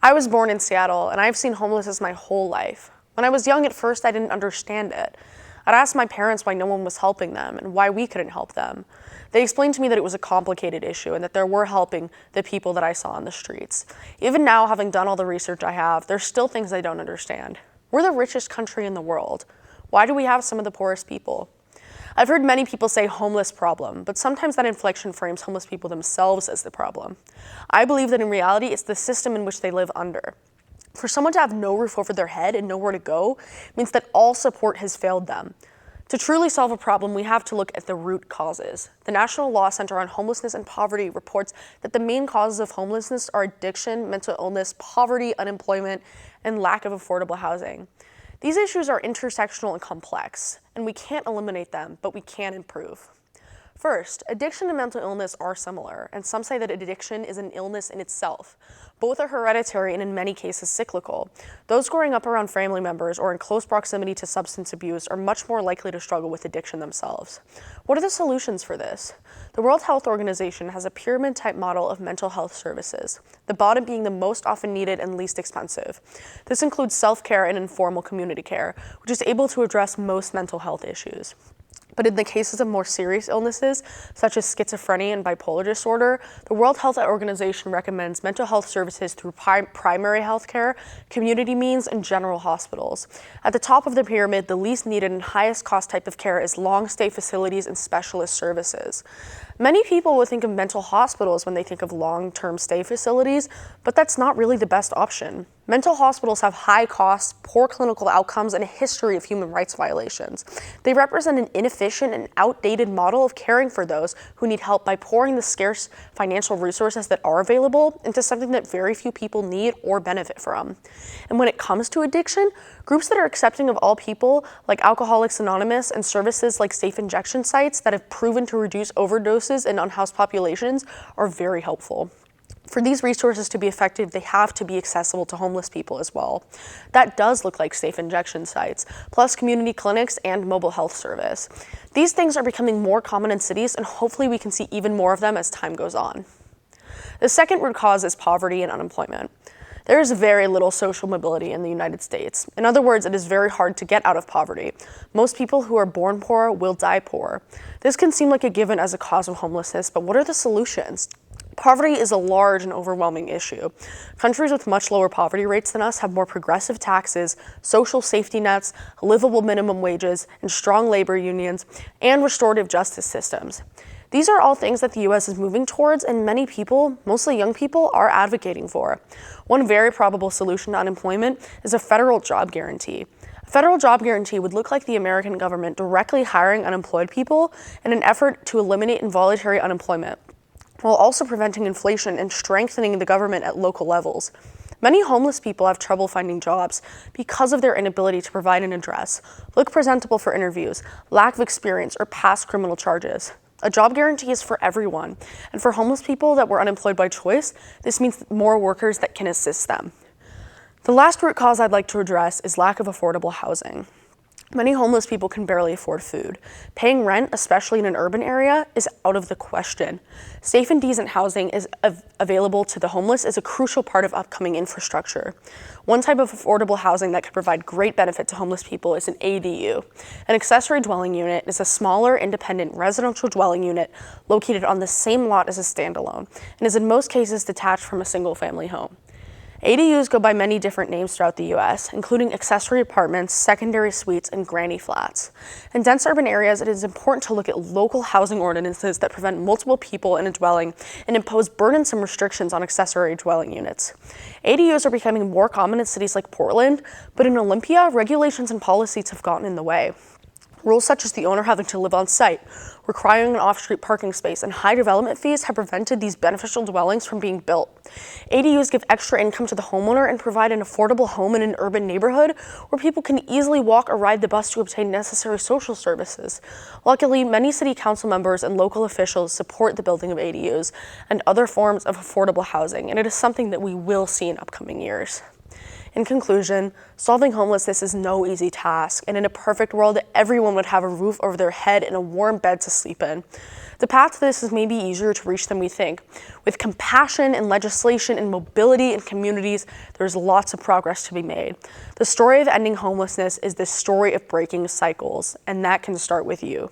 I was born in Seattle, and I've seen homelessness my whole life. When I was young at first, I didn't understand it. I'd ask my parents why no one was helping them and why we couldn't help them. They explained to me that it was a complicated issue and that they were helping the people that I saw on the streets. Even now, having done all the research I have, there's still things I don't understand. We're the richest country in the world. Why do we have some of the poorest people? I've heard many people say homeless problem, but sometimes that inflection frames homeless people themselves as the problem. I believe that in reality, it's the system in which they live under. For someone to have no roof over their head and nowhere to go means that all support has failed them. To truly solve a problem, we have to look at the root causes. The National Law Center on Homelessness and Poverty reports that the main causes of homelessness are addiction, mental illness, poverty, unemployment, and lack of affordable housing. These issues are intersectional and complex, and we can't eliminate them, but we can improve. First, addiction and mental illness are similar, and some say that addiction is an illness in itself. Both are hereditary and in many cases cyclical. Those growing up around family members or in close proximity to substance abuse are much more likely to struggle with addiction themselves. What are the solutions for this? The World Health Organization has a pyramid-type model of mental health services, the bottom being the most often needed and least expensive. This includes self-care and informal community care, which is able to address most mental health issues. But in the cases of more serious illnesses, such as schizophrenia and bipolar disorder, the World Health Organization recommends mental health services through primary health care, community means, and general hospitals. At the top of the pyramid, the least needed and highest cost type of care is long-stay facilities and specialist services. Many people would think of mental hospitals when they think of long-term stay facilities, but that's not really the best option. Mental hospitals have high costs, poor clinical outcomes, and a history of human rights violations. They represent an inefficient and outdated model of caring for those who need help by pouring the scarce financial resources that are available into something that very few people need or benefit from. And when it comes to addiction, groups that are accepting of all people, like Alcoholics Anonymous and services like safe injection sites that have proven to reduce overdoses in unhoused populations, are very helpful. For these resources to be effective, they have to be accessible to homeless people as well. That does look like safe injection sites, plus community clinics and mobile health service. These things are becoming more common in cities, and hopefully we can see even more of them as time goes on. The second root cause is poverty and unemployment. There is very little social mobility in the United States. In other words, it is very hard to get out of poverty. Most people who are born poor will die poor. This can seem like a given as a cause of homelessness, but what are the solutions? Poverty is a large and overwhelming issue. Countries with much lower poverty rates than us have more progressive taxes, social safety nets, livable minimum wages, and strong labor unions, and restorative justice systems. These are all things that the U.S. is moving towards, and many people, mostly young people, are advocating for. One very probable solution to unemployment is a federal job guarantee. A federal job guarantee would look like the American government directly hiring unemployed people in an effort to eliminate involuntary unemployment, while also preventing inflation and strengthening the government at local levels. Many homeless people have trouble finding jobs because of their inability to provide an address, look presentable for interviews, lack of experience, or past criminal charges. A job guarantee is for everyone, and for homeless people that were unemployed by choice, this means more workers that can assist them. The last root cause I'd like to address is lack of affordable housing. Many homeless people can barely afford food. Paying rent, especially in an urban area, is out of the question. Safe and decent housing is available to the homeless is a crucial part of upcoming infrastructure. One type of affordable housing that could provide great benefit to homeless people is an ADU. An accessory dwelling unit is a smaller, independent residential dwelling unit located on the same lot as a standalone, and is in most cases detached from a single-family home. ADUs go by many different names throughout the U.S., including accessory apartments, secondary suites, and granny flats. In dense urban areas, it is important to look at local housing ordinances that prevent multiple people in a dwelling and impose burdensome restrictions on accessory dwelling units. ADUs are becoming more common in cities like Portland, but in Olympia, regulations and policies have gotten in the way. Rules such as the owner having to live on site, requiring an off-street parking space, and high development fees have prevented these beneficial dwellings from being built. ADUs give extra income to the homeowner and provide an affordable home in an urban neighborhood where people can easily walk or ride the bus to obtain necessary social services. Luckily, many city council members and local officials support the building of ADUs and other forms of affordable housing, and it is something that we will see in upcoming years. In conclusion, solving homelessness is no easy task, and in a perfect world, everyone would have a roof over their head and a warm bed to sleep in. The path to this is maybe easier to reach than we think. With compassion and legislation and mobility in communities, there's lots of progress to be made. The story of ending homelessness is the story of breaking cycles, and that can start with you.